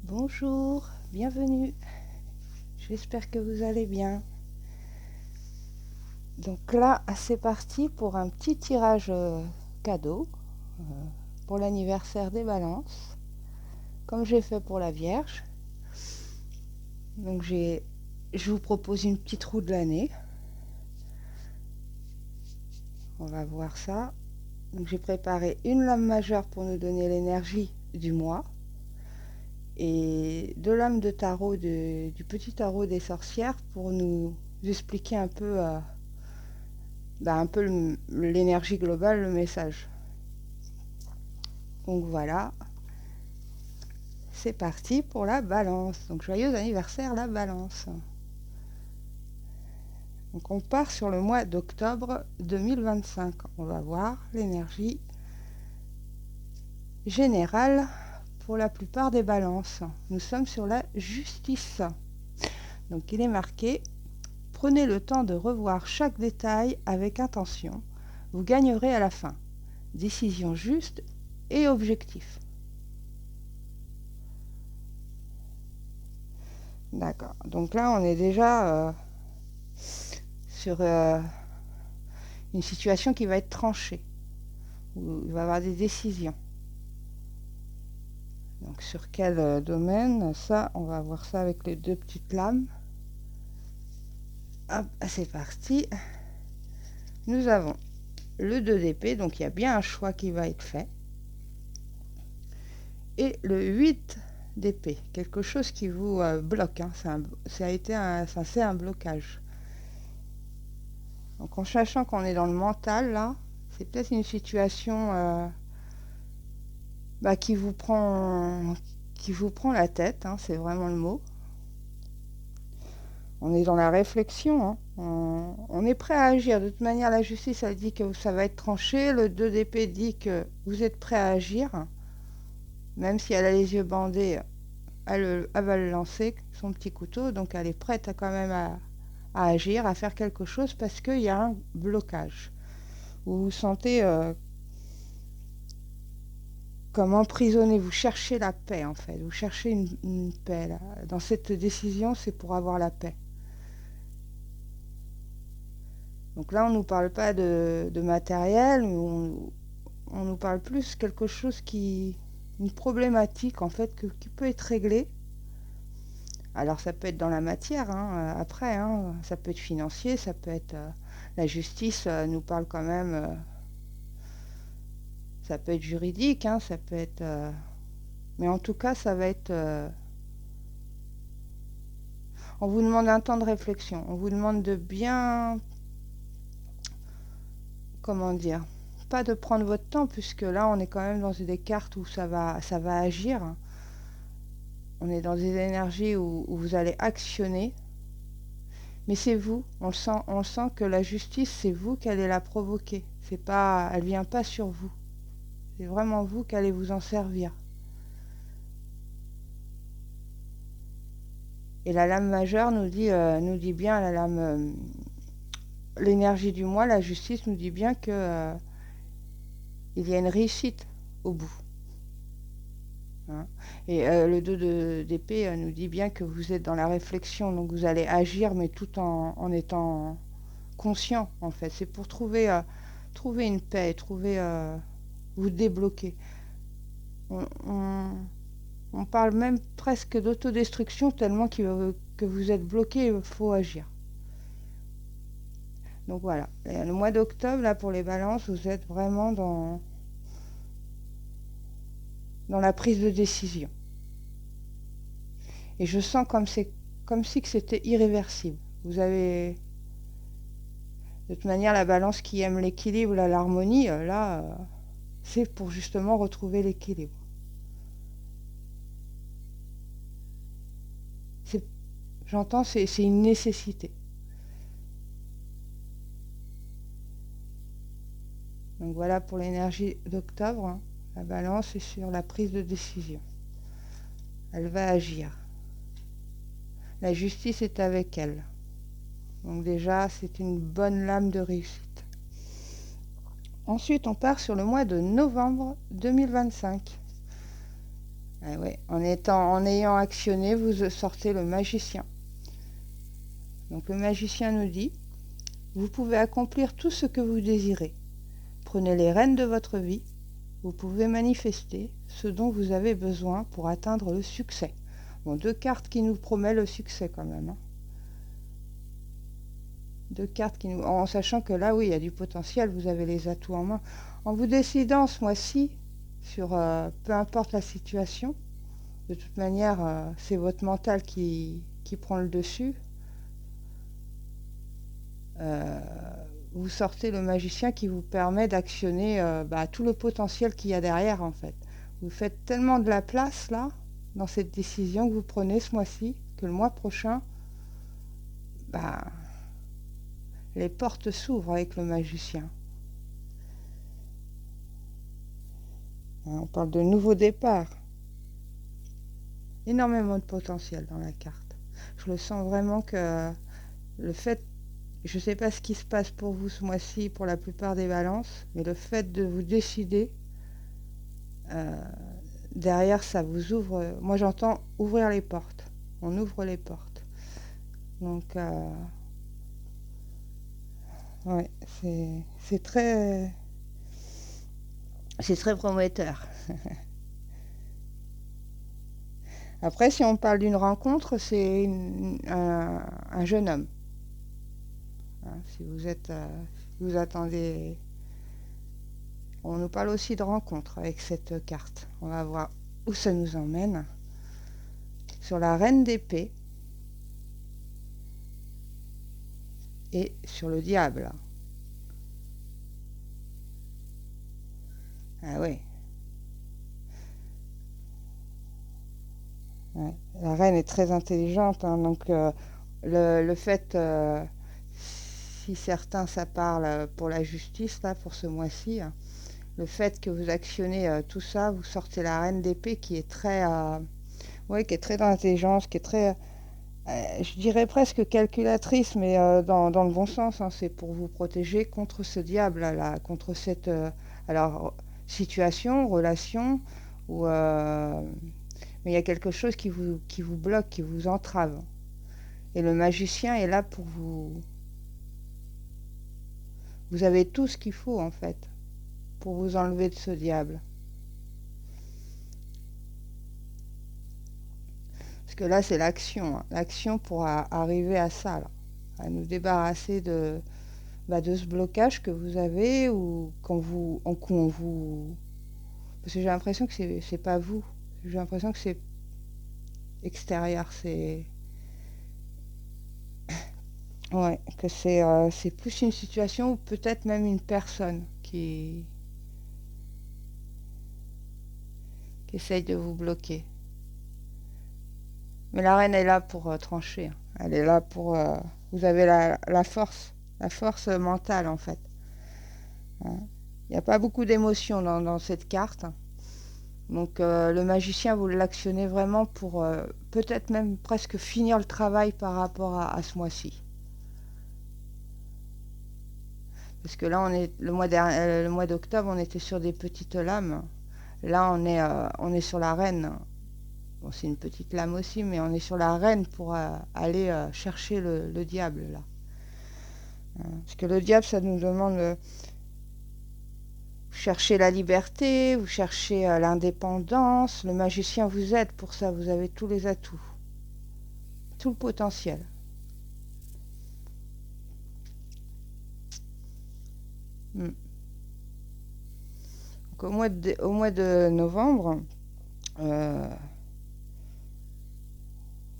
Bonjour, bienvenue. J'espère que vous allez bien. Donc là, c'est parti pour un petit tirage cadeau euh, pour l'anniversaire des balances, comme j'ai fait pour la Vierge. Donc je vous propose une petite roue de l'année. On va voir ça. Donc j'ai préparé une lame majeure pour nous donner l'énergie du mois et deux lames de tarot du petit tarot des sorcières pour nous expliquer un peu l'énergie globale, le message. Donc voilà, c'est parti pour la balance. Donc joyeux anniversaire la balance. Donc on part sur le mois d'octobre 2025. On va voir l'énergie générale pour la plupart des balances. Nous sommes sur la justice. Donc il est marqué: prenez le temps de revoir chaque détail avec intention. Vous gagnerez à la fin. Décision juste et objectif. D'accord. Donc là, on est déjà sur une situation qui va être tranchée, où il va y avoir des décisions. Donc sur quel domaine? Ça, on va voir ça avec les deux petites lames. Hop, c'est parti. Nous avons le 2 d'épée, donc il y a bien un choix qui va être fait. Et le 8 d'épée, quelque chose qui vous bloque. Hein. C'est un blocage. Donc en sachant qu'on est dans le mental, là, c'est peut-être une situation qui vous prend la tête, hein, c'est vraiment le mot. On est dans la réflexion, hein. On est prêt à agir. De toute manière, la justice, elle dit que ça va être tranché. Le 2 d'épée dit que vous êtes prêt à agir. Même si elle a les yeux bandés, elle va le lancer, son petit couteau. Donc elle est prête quand même à agir, à faire quelque chose parce qu'il y a un blocage. Vous vous sentez comme emprisonné, vous cherchez la paix en fait, vous cherchez une paix. Là. Dans cette décision, c'est pour avoir la paix. Donc là, on ne nous parle pas de matériel, mais on nous parle plus quelque chose une problématique en fait qui peut être réglée. Alors ça peut être dans la matière, hein, après, hein, ça peut être financier, ça peut être la justice nous parle quand même, ça peut être juridique, hein, ça peut être, mais en tout cas ça va être, on vous demande un temps de réflexion, on vous demande de bien, comment dire, pas de prendre votre temps puisque là on est quand même dans des cartes où ça va agir. On est dans des énergies où vous allez actionner, mais c'est vous. On sent que la justice, c'est vous qui allez la provoquer. C'est pas, elle vient pas sur vous. C'est vraiment vous qui allez vous en servir. Et la lame majeure nous dit bien la lame, l'énergie du moi, la justice nous dit bien que il y a une réussite au bout. Hein. Et le 2 d'épée nous dit bien que vous êtes dans la réflexion, donc vous allez agir, mais tout en étant conscient, en fait. C'est pour trouver une paix, vous débloquer. On, on, on parle même presque d'autodestruction tellement que vous êtes bloqué, il faut agir. Donc voilà, et le mois d'octobre, là, pour les balances, vous êtes vraiment dans la prise de décision. Et je sens comme si que c'était irréversible. Vous avez, de toute manière, la balance qui aime l'équilibre, l'harmonie, c'est pour justement retrouver l'équilibre. J'entends, c'est une nécessité. Donc voilà pour l'énergie d'octobre, hein. La balance est sur la prise de décision. Elle va agir. La justice est avec elle. Donc déjà, c'est une bonne lame de réussite. Ensuite, on part sur le mois de novembre 2025. Ah ouais, en ayant actionné, vous sortez le magicien. Donc le magicien nous dit, vous pouvez accomplir tout ce que vous désirez. Prenez les rênes de votre vie. Vous pouvez manifester ce dont vous avez besoin pour atteindre le succès. Bon, 2 cartes qui nous promettent le succès quand même. Hein. 2 cartes qui nous... En sachant que là, oui, il y a du potentiel, vous avez les atouts en main. En vous décidant ce mois-ci sur peu importe la situation, de toute manière, c'est votre mental qui prend le dessus. Vous sortez le magicien qui vous permet d'actionner tout le potentiel qu'il y a derrière en fait. Vous faites tellement de la place là, dans cette décision que vous prenez ce mois-ci, que le mois prochain, les portes s'ouvrent avec le magicien. On parle de nouveau départ. Énormément de potentiel dans la carte. Je le sens vraiment que le fait, je ne sais pas ce qui se passe pour vous ce mois-ci, pour la plupart des balances, mais le fait de vous décider, derrière ça vous ouvre, moi j'entends ouvrir les portes, on ouvre les portes. Donc, ouais, c'est très prometteur. Après, si on parle d'une rencontre, c'est un jeune homme. Hein, si vous attendez, on nous parle aussi de rencontre avec cette carte. On va voir où ça nous emmène. Sur la reine d'épée et sur le diable. Ah oui. Ouais. La reine est très intelligente, hein, donc le fait, si certains ça parle pour la justice, là, pour ce mois-ci, hein, le fait que vous actionnez tout ça, vous sortez la reine d'épée qui est très, qui est très dans l'intelligence, qui est très, je dirais presque calculatrice, mais dans le bon sens, hein, c'est pour vous protéger contre ce diable, là, contre cette alors, situation, relation, ou mais il y a quelque chose qui vous bloque, qui vous entrave. Et le magicien est là pour vous. Vous avez tout ce qu'il faut, en fait, pour vous enlever de ce diable. Parce que là, c'est l'action. Hein. L'action pour arriver à ça, là. À nous débarrasser de ce blocage que vous avez, ou quand on vous... Parce que j'ai l'impression que c'est pas vous. J'ai l'impression que c'est extérieur, c'est... Ouais, que c'est plus une situation ou peut-être même une personne qui essaye de vous bloquer. Mais la reine est là pour trancher. Hein. Elle est là pour... vous avez la force mentale en fait. Hein. Il n'y a pas beaucoup d'émotions dans cette carte. Donc le magicien, vous l'actionnez vraiment pour peut-être même presque finir le travail par rapport à ce mois-ci. Parce que là, on est le mois d'octobre, on était sur des petites lames. Là, on est sur la reine. Bon, c'est une petite lame aussi, mais on est sur la reine pour aller chercher le diable, là. Parce que le diable, ça nous demande... vous cherchez la liberté, vous cherchez l'indépendance. Le magicien vous aide pour ça. Vous avez tous les atouts. Tout le potentiel. Donc, au mois de novembre,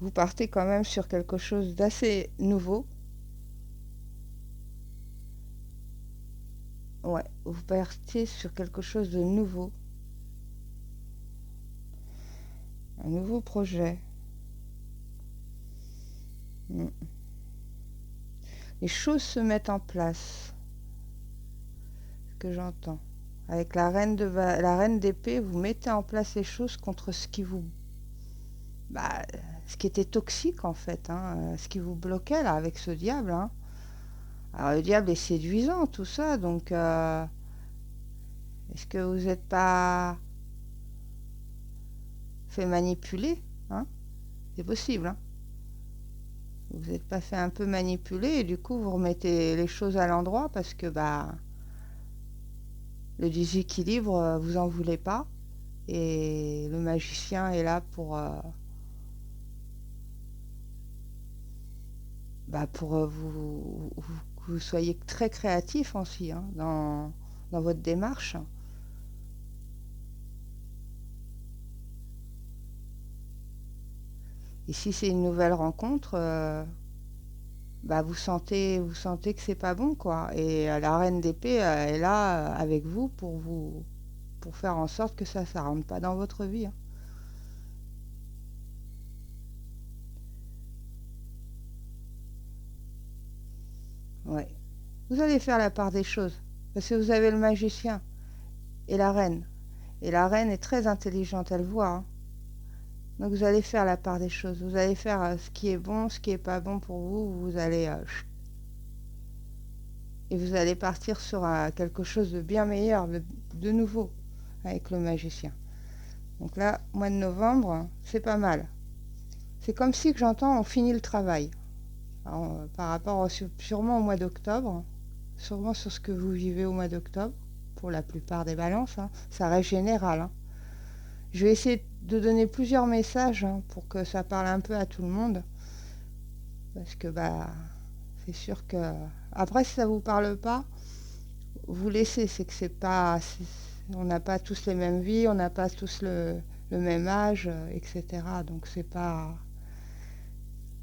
vous partez quand même sur quelque chose d'assez nouveau. Ouais, vous partez sur quelque chose de nouveau. Un nouveau projet. Les choses se mettent en place. Ce que j'entends. Avec la reine d'épée, vous mettez en place les choses contre ce qui vous... ce qui était toxique en fait, hein, ce qui vous bloquait là avec ce diable. Hein. Alors le diable est séduisant, tout ça, donc est-ce que vous n'êtes pas... fait manipuler, hein. C'est possible, hein. Vous n'êtes pas fait un peu manipuler et du coup vous remettez les choses à l'endroit parce que bah le déséquilibre, vous en voulez pas. Et le magicien est là pour que vous soyez très créatif aussi, hein, dans votre démarche. Et si c'est une nouvelle rencontre, bah vous sentez que c'est pas bon, quoi. Et la reine d'épée est là avec vous pour faire en sorte que ça rentre pas dans votre vie, hein. Ouais. Vous allez faire la part des choses parce que vous avez le magicien et la reine. Et la reine est très intelligente, elle voit, hein. Donc vous allez faire la part des choses. Vous allez faire ce qui est bon, ce qui est pas bon pour vous. Vous allez et vous allez partir sur quelque chose de bien meilleur, de nouveau, avec le magicien. Donc là, mois de novembre, c'est pas mal. C'est comme si que j'entends on finit le travail. Alors, par rapport sûrement au mois d'octobre, sûrement sur ce que vous vivez au mois d'octobre, pour la plupart des balances, hein, ça reste général, hein. Je vais essayer de donner plusieurs messages, hein, pour que ça parle un peu à tout le monde. Parce que bah c'est sûr que après si ça vous parle pas, vous laissez, c'est que c'est pas on n'a pas tous les mêmes vies, on n'a pas tous le même âge, etc. Donc c'est pas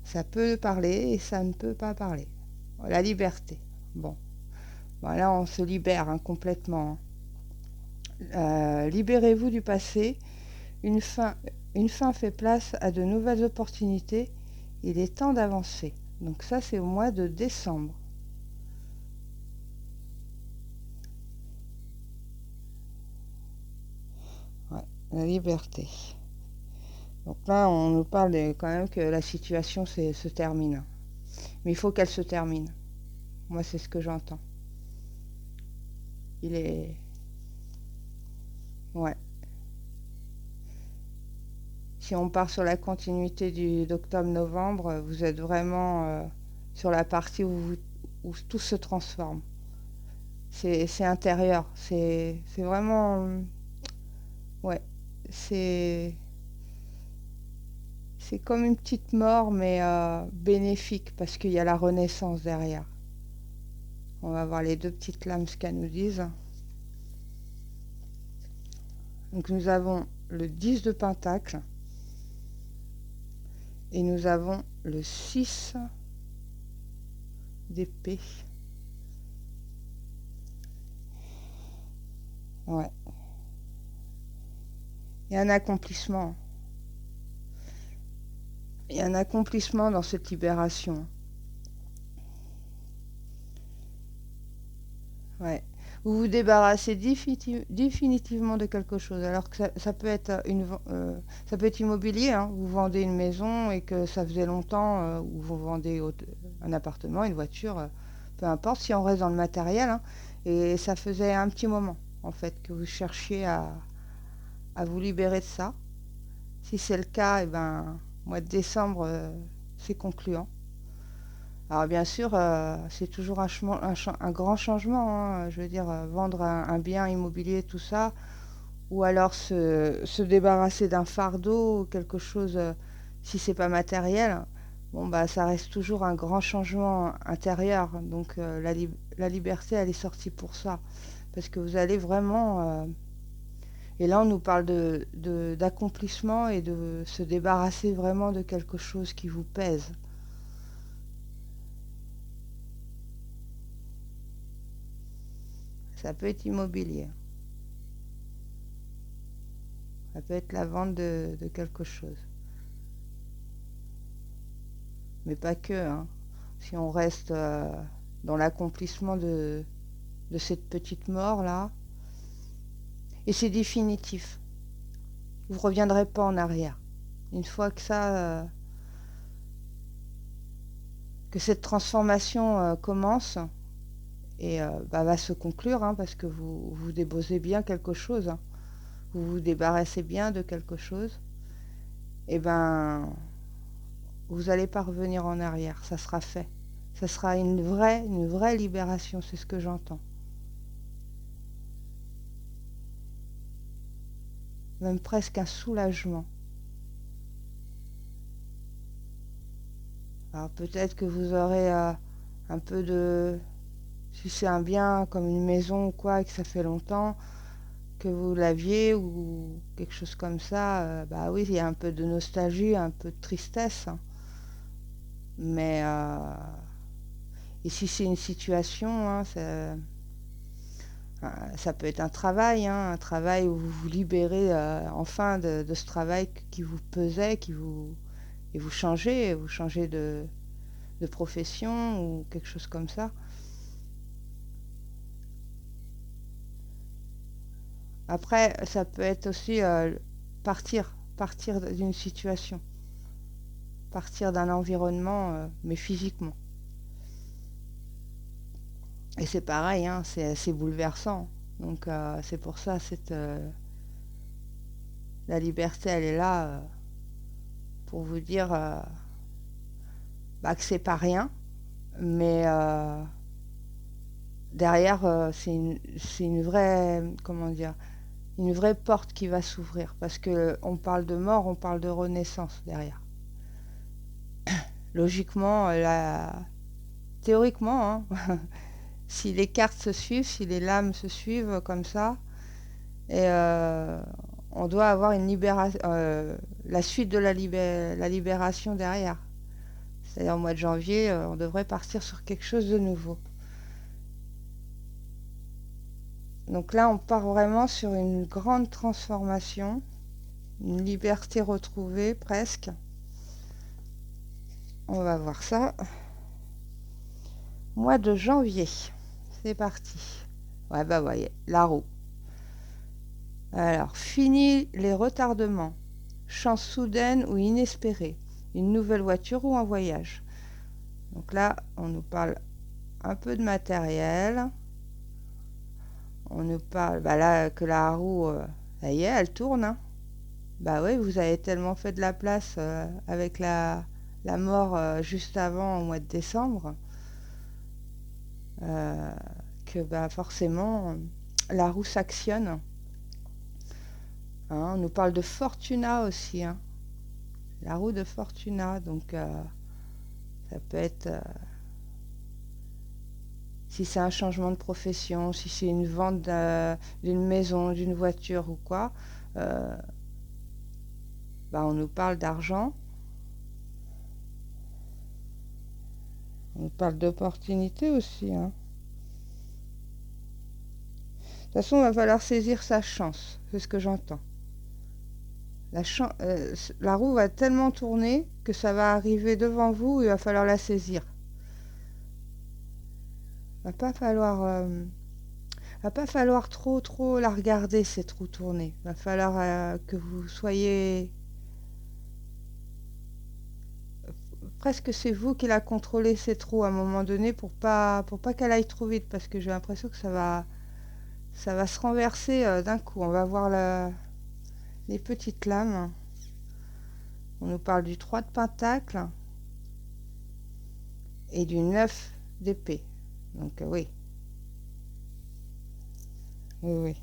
ça peut parler et ça ne peut pas parler. La liberté. Bon, là on se libère, hein, complètement. Libérez-vous du passé. Une fin, une fin fait place à de nouvelles opportunités. Il est temps d'avancer. Donc ça, c'est au mois de décembre. Ouais, la liberté. Donc là, on nous parle quand même que la situation se termine. Mais il faut qu'elle se termine. Moi, c'est ce que j'entends. Il est... Ouais. Si on part sur la continuité d'octobre-novembre, vous êtes vraiment sur la partie où tout se transforme. C'est intérieur. C'est vraiment... Ouais. C'est comme une petite mort, mais bénéfique, parce qu'il y a la renaissance derrière. On va voir les deux petites lames, ce qu'elles nous disent. Donc nous avons le 10 de Pentacle. Et nous avons le 6 d'épée. Ouais. Il y a un accomplissement. Il y a un accomplissement dans cette libération. Ouais. Vous vous débarrassez définitivement de quelque chose. Alors que ça peut être ça peut être immobilier, hein. Vous vendez une maison et que ça faisait longtemps, ou vous vendez un appartement, une voiture, peu importe si on reste dans le matériel, hein. Et ça faisait un petit moment, en fait, que vous cherchiez à vous libérer de ça. Si c'est le cas, et ben, mois de décembre, c'est concluant. Alors bien sûr, c'est toujours un grand changement, hein. Je veux dire, vendre un bien immobilier, tout ça, ou alors se débarrasser d'un fardeau, quelque chose, si c'est pas matériel, bon bah ça reste toujours un grand changement intérieur. Donc la liberté, elle est sortie pour ça, parce que vous allez vraiment... et là, on nous parle d'accomplissement et de se débarrasser vraiment de quelque chose qui vous pèse. Ça peut être immobilier. Ça peut être la vente de quelque chose. Mais pas que, hein. Si on reste dans l'accomplissement de cette petite mort-là, et c'est définitif. Vous ne reviendrez pas en arrière. Une fois que que cette transformation commence, et va se conclure, hein, parce que vous déposez bien quelque chose, hein. Vous vous débarrassez bien de quelque chose. eh ben, vous n'allez pas revenir en arrière, ça sera fait. Ça sera une vraie libération, c'est ce que j'entends. Même presque un soulagement. Alors peut-être que vous aurez un peu de... Si c'est un bien comme une maison ou quoi, et que ça fait longtemps que vous l'aviez ou quelque chose comme ça, bah oui, il y a un peu de nostalgie, un peu de tristesse. Hein. Mais et si c'est une situation, hein, ça peut être un travail où vous vous libérez enfin de ce travail qui vous pesait, et vous changez de profession ou quelque chose comme ça. Après, ça peut être aussi partir d'une situation, partir d'un environnement, mais physiquement. Et c'est pareil, hein, c'est assez bouleversant. Donc c'est pour ça, la liberté, elle est là pour vous dire bah, que c'est pas rien, mais derrière, c'est une vraie, comment dire, une vraie porte qui va s'ouvrir. Parce que on parle de mort, on parle de renaissance derrière. Logiquement, théoriquement, hein, si les cartes se suivent, si les lames se suivent comme ça, et on doit avoir une libération, la suite de la libération derrière. C'est-à-dire au mois de janvier, on devrait partir sur quelque chose de nouveau. Donc là, on part vraiment sur une grande transformation, une liberté retrouvée presque. On va voir ça. Mois de janvier, c'est parti. Ouais, bah voyez, la roue. Alors, fini les retardements, chance soudaine ou inespérée, une nouvelle voiture ou un voyage. Donc là, on nous parle un peu de matériel. On nous parle, bah là, que la roue, ça y est, elle tourne. Hein. Bah oui, vous avez tellement fait de la place avec la mort juste avant, au mois de décembre, euh, que bah forcément, la roue s'actionne. Hein, on nous parle de Fortuna aussi. Hein. La roue de Fortuna, donc ça peut être... si c'est un changement de profession, si c'est une vente d'une maison, d'une voiture ou quoi, bah on nous parle d'argent, on nous parle d'opportunité aussi. Hein. De toute façon, il va falloir saisir sa chance, c'est ce que j'entends. La roue va tellement tourner que ça va arriver devant vous, il va falloir la saisir. Il va pas falloir trop la regarder cette roue tournée. Il va falloir que vous soyez... Presque c'est vous qui la contrôlez cette roue à un moment donné pour pas qu'elle aille trop vite parce que j'ai l'impression que ça va se renverser d'un coup. On va voir les petites lames. On nous parle du 3 de pentacle et du 9 d'épée. Donc oui. Oui.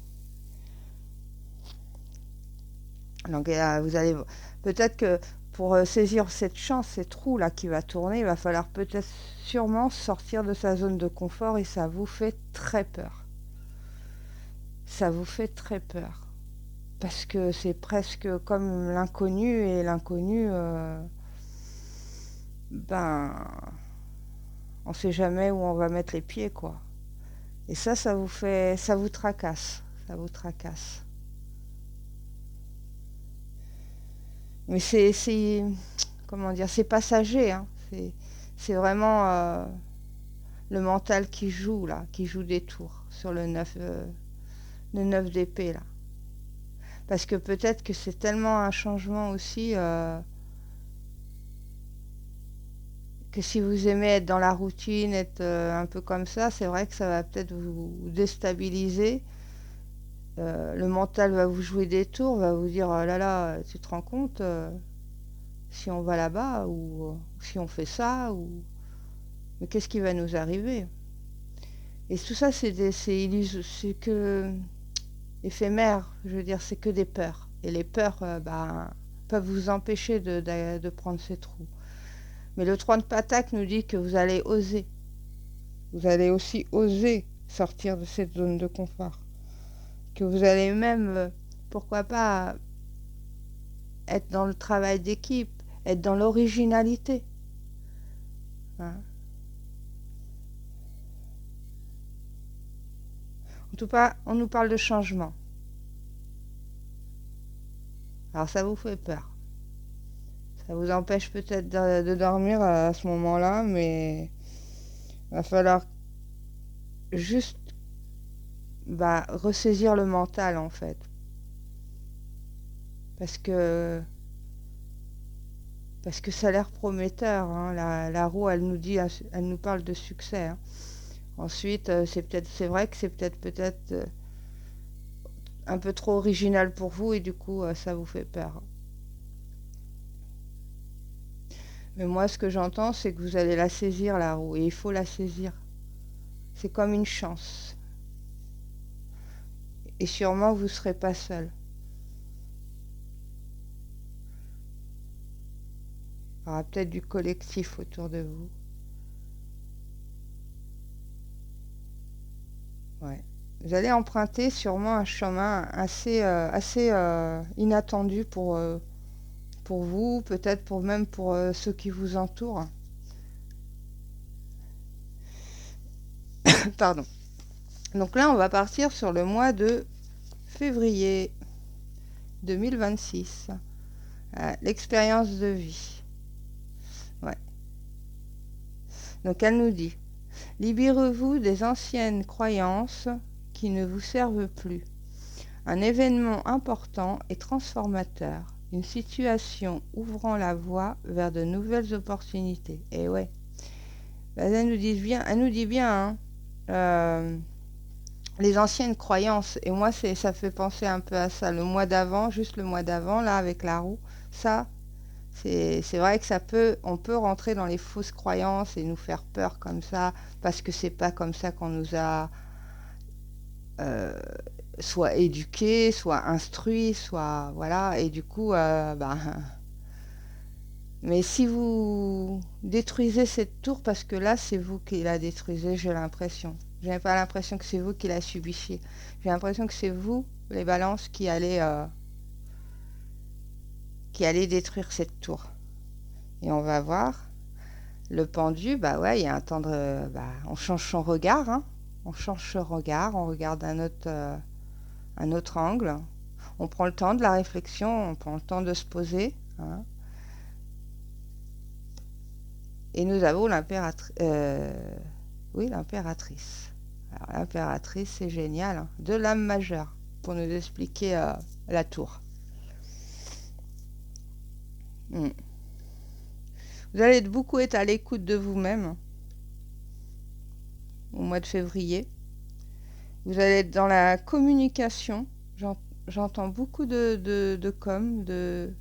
Donc vous allez... Peut-être que pour saisir cette chance, cette roue là qui va tourner, il va falloir peut-être sûrement sortir de sa zone de confort et ça vous fait très peur. Ça vous fait très peur. Parce que c'est presque comme l'inconnu et l'inconnu, ben, on sait jamais où on va mettre les pieds, quoi. Et ça vous tracasse, ça vous tracasse. Mais comment dire, c'est passager, hein. C'est vraiment le mental qui joue, là, qui joue des tours sur le 9 d'épée, là. Parce que peut-être que c'est tellement un changement aussi que si vous aimez être dans la routine, être un peu comme ça, c'est vrai que ça va peut-être vous déstabiliser. Le mental va vous jouer des tours, va vous dire oh là là, tu te rends compte si on va là-bas ou si on fait ça ou mais qu'est-ce qui va nous arriver? Et tout ça, c'est que éphémère, je veux dire, c'est que des peurs. Et les peurs, peuvent vous empêcher de prendre ces trous. Mais le 3 de Pentacle nous dit que vous allez oser. Vous allez aussi oser sortir de cette zone de confort. Que vous allez même, pourquoi pas, être dans le travail d'équipe, être dans l'originalité. Hein. En tout cas, on nous parle de changement. Alors ça vous fait peur. Ça vous empêche peut-être de dormir à ce moment-là, mais il va falloir juste ressaisir le mental en fait. Parce que ça a l'air prometteur. Hein. La roue, elle nous parle de succès. Hein. Ensuite, c'est vrai que c'est peut-être un peu trop original pour vous et du coup, ça vous fait peur. Mais moi, ce que j'entends, c'est que vous allez la saisir, la roue, et il faut la saisir. C'est comme une chance. Et sûrement, vous ne serez pas seul. Il y aura peut-être du collectif autour de vous. Ouais. Vous allez emprunter sûrement un chemin assez inattendu pour vous, peut-être même pour ceux qui vous entourent. Pardon. Donc là, on va partir sur le mois de février 2026. L'expérience de vie. Ouais. Donc elle nous dit, libérez-vous des anciennes croyances qui ne vous servent plus. Un événement important et transformateur. Une situation ouvrant la voie vers de nouvelles opportunités. Et ouais. Elle nous dit bien, hein, les anciennes croyances. Et moi, ça fait penser un peu à ça. Le mois d'avant, juste le mois d'avant, là, avec la roue, ça, c'est vrai que on peut rentrer dans les fausses croyances et nous faire peur comme ça, parce que c'est pas comme ça qu'on nous a soit éduqués, soit instruits, soit voilà. Et du coup, mais si vous détruisez cette tour, parce que là, c'est vous qui la détruisez, j'ai l'impression. Je n'ai pas l'impression que c'est vous qui la subissiez. J'ai l'impression que c'est vous, les balances, qui allez détruire cette tour. Et on va voir. Le pendu, bah ouais, il y a un temps de... on change son regard, hein. On change son regard, on regarde un autre angle. On prend le temps de la réflexion, on prend le temps de se poser. Hein. Et nous avons l'impératrice. Oui, l'impératrice. Alors, l'impératrice, c'est génial. Hein. De l'âme majeure, pour nous expliquer la tour. Vous allez beaucoup être à l'écoute de vous-même au mois de février. Vous allez être dans la communication. J'entends beaucoup de com,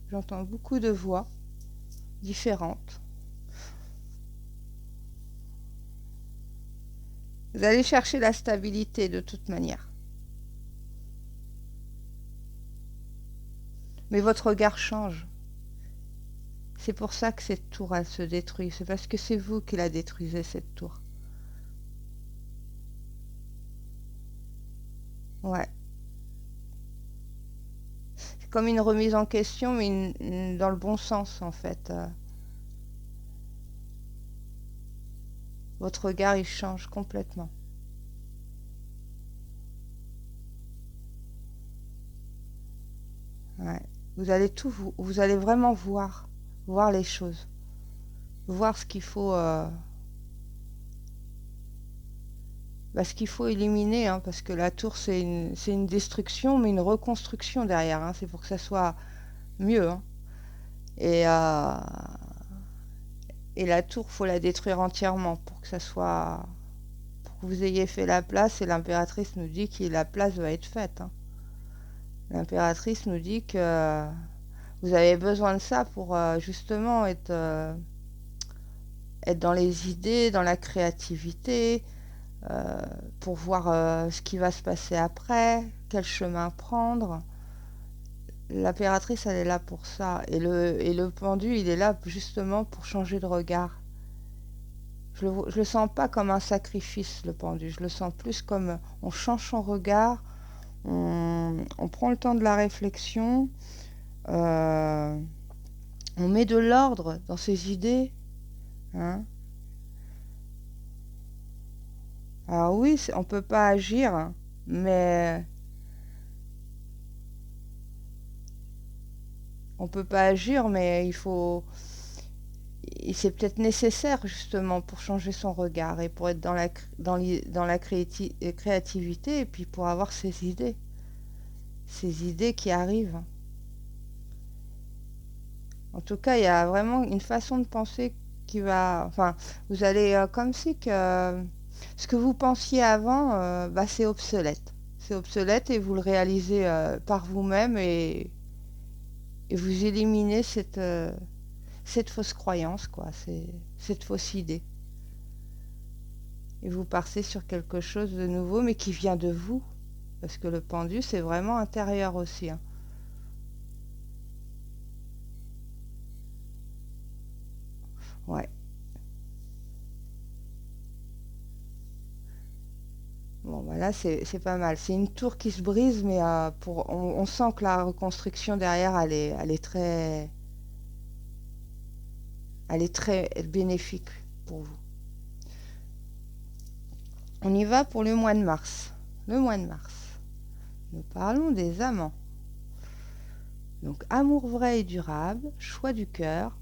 j'entends beaucoup de voix différentes. Vous allez chercher la stabilité de toute manière. Mais votre regard change. C'est pour ça que cette tour, elle se détruit. C'est parce que c'est vous qui la détruisez, cette tour. Ouais. C'est comme une remise en question, mais dans le bon sens, en fait. Votre regard, il change complètement. Ouais. Vous allez vraiment voir les choses. Voir ce qu'il faut... ce qu'il faut éliminer, hein, parce que la tour, c'est une destruction, mais une reconstruction derrière. Hein, c'est pour que ça soit mieux. Hein. Et la tour, faut la détruire entièrement pour que ça soit... pour que vous ayez fait la place. Et l'impératrice nous dit que la place va être faite. Hein. L'impératrice nous dit que Vous avez besoin de ça pour justement être dans les idées, dans la créativité, euh, pour voir ce qui va se passer après, quel chemin prendre. L'impératrice, elle est là pour ça. Et le pendu, il est là justement pour changer de regard. Je le sens pas comme un sacrifice, le pendu. Je le sens plus comme on change son regard, on prend le temps de la réflexion, euh, on met de l'ordre dans ses idées. Hein. Alors oui, on peut pas agir, mais on peut pas agir, mais il faut. Et c'est peut-être nécessaire justement pour changer son regard et pour être dans la créativité et puis pour avoir ces idées qui arrivent. En tout cas, il y a vraiment une façon de penser qui va. Enfin, vous allez comme si que ce que vous pensiez avant, bah, c'est obsolète. C'est obsolète et vous le réalisez par vous-même et vous éliminez cette fausse croyance, quoi, cette fausse idée. Et vous partez sur quelque chose de nouveau, mais qui vient de vous. Parce que le pendu, c'est vraiment intérieur aussi. Hein. Ouais. Bon, bah là, c'est pas mal. C'est une tour qui se brise, mais on sent que la reconstruction derrière, elle est très bénéfique pour vous. On y va pour le mois de mars. Le mois de mars. Nous parlons des amants. Donc, amour vrai et durable, choix du cœur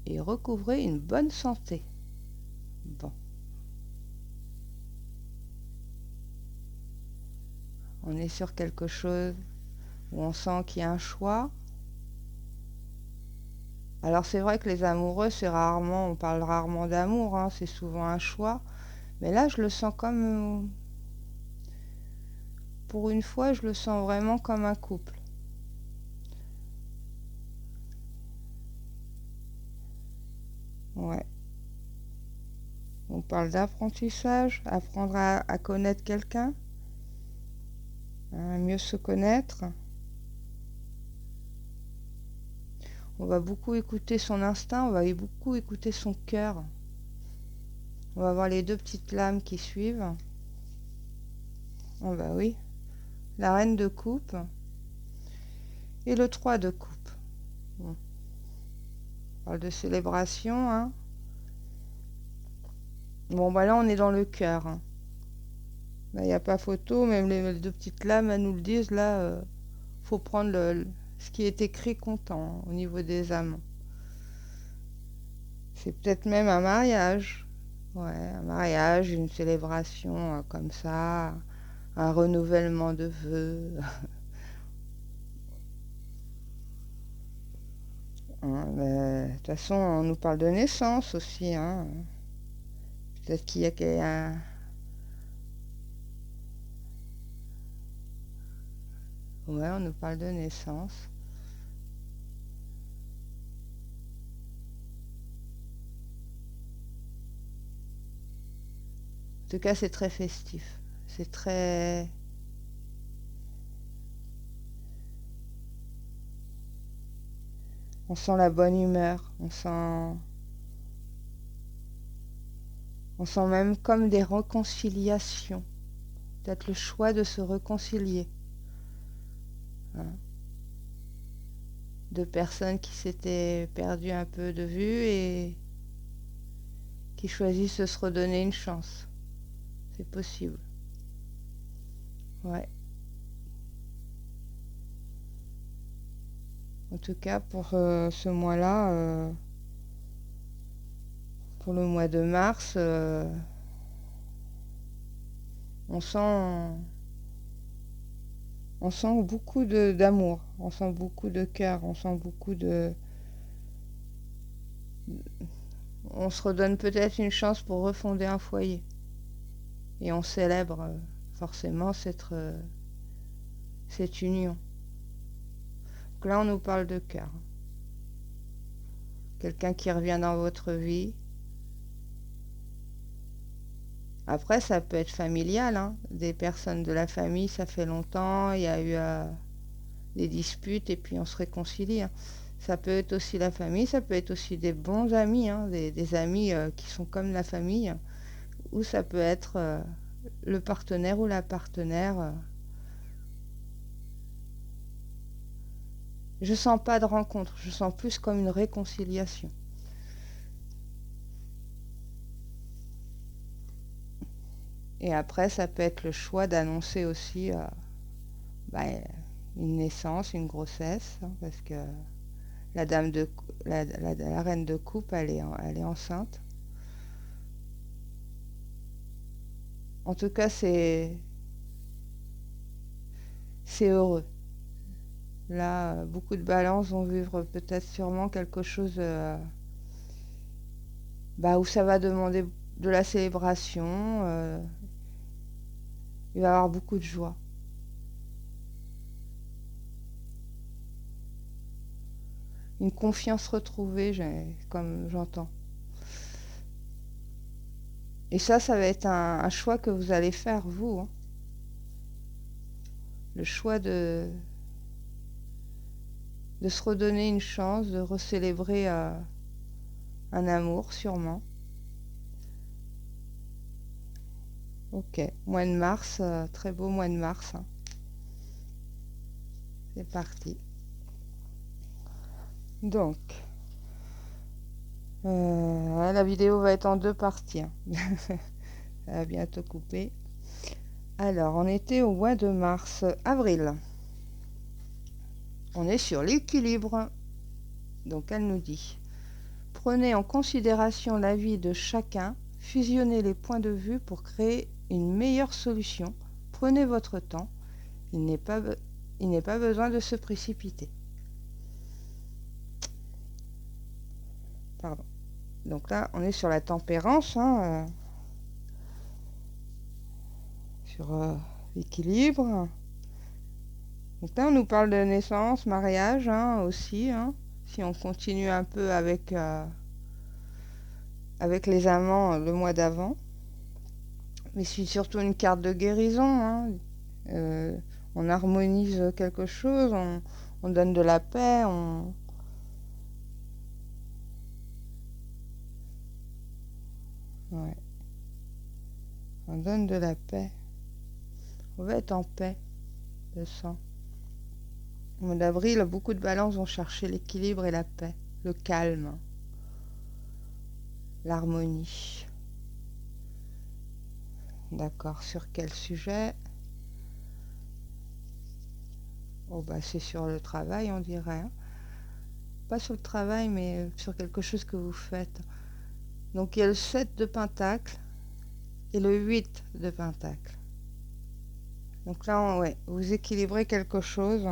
et recouvrer une bonne santé. Bon. On est sur quelque chose où on sent qu'il y a un choix. Alors c'est vrai que les amoureux, on parle rarement d'amour, hein, c'est souvent un choix. Mais là, je le sens comme, pour une fois, je le sens vraiment comme un couple. Ouais. On parle d'apprentissage, apprendre à connaître quelqu'un, à mieux se connaître. On va beaucoup écouter son instinct, on va beaucoup écouter son cœur. On va voir les deux petites lames qui suivent. Oh bah oui, la reine de coupe et le 3 de coupe. Bon. On parle de célébration, hein. Bon bah là on est dans le cœur. Hein. Là il n'y a pas photo, même les deux petites lames elles nous le disent, là faut prendre ce qui est écrit comptant hein, au niveau des amants. C'est peut-être même un mariage. Ouais, un mariage, une célébration comme ça, un renouvellement de vœux. Hein, de toute façon, on nous parle de naissance aussi. Hein. Peut-être qu'il y a un... Ouais, on nous parle de naissance. En tout cas, c'est très festif. C'est très... On sent la bonne humeur. On sent même comme des réconciliations. Peut-être le choix de se réconcilier. Hein. Deux personnes qui s'étaient perdues un peu de vue et qui choisissent de se redonner une chance. C'est possible. Ouais. En tout cas, pour ce mois-là, pour le mois de mars, on sent, on sent beaucoup d'amour, on sent beaucoup de cœur, on sent beaucoup de... On se redonne peut-être une chance pour refonder un foyer. Et on célèbre forcément cette union. Donc là, on nous parle de cœur. Quelqu'un qui revient dans votre vie. Après, ça peut être familial, hein. Des personnes de la famille, ça fait longtemps, il y a eu des disputes et puis on se réconcilie, hein. Ça peut être aussi la famille, ça peut être aussi des bons amis, hein, des amis qui sont comme la famille, ou ça peut être le partenaire ou la partenaire. Je sens pas de rencontre, je sens plus comme une réconciliation. Et après, ça peut être le choix d'annoncer aussi bah, une naissance, une grossesse, hein, parce que la dame de la reine de coupe, elle est enceinte. En tout cas, c'est heureux. Là, beaucoup de balances vont vivre peut-être sûrement quelque chose bah, où ça va demander de la célébration. Il va y avoir beaucoup de joie. Une confiance retrouvée, comme j'entends. Et ça va être un choix que vous allez faire, vous, hein. Le choix de se redonner une chance, de recélébrer un amour, sûrement. Ok, mois de mars, très beau mois de mars, hein. C'est parti. Donc, la vidéo va être en 2 parties, hein. Ça va bientôt couper. Alors, on était au mois de mars, avril. On est sur l'équilibre. Donc, elle nous dit: prenez en considération l'avis de chacun, fusionnez les points de vue pour créer une meilleure solution. Prenez votre temps. Il n'est pas besoin de se précipiter. Pardon. Donc là, on est sur la tempérance, hein, sur l'équilibre. Donc là, on nous parle de naissance, mariage, hein, aussi, hein, si on continue un peu avec les amants le mois d'avant. Mais c'est surtout une carte de guérison, hein. On harmonise quelque chose, on donne de la paix, ouais. On donne de la paix. On va être en paix, je sens. Au mois d'avril, beaucoup de balances vont chercher l'équilibre et la paix, le calme, l'harmonie. D'accord, sur quel sujet? Oh bah c'est sur le travail, on dirait, hein. Pas sur le travail, mais sur quelque chose que vous faites. Donc il y a le 7 de Pentacle et le 8 de Pentacle. Donc là, ouais, vous équilibrez quelque chose.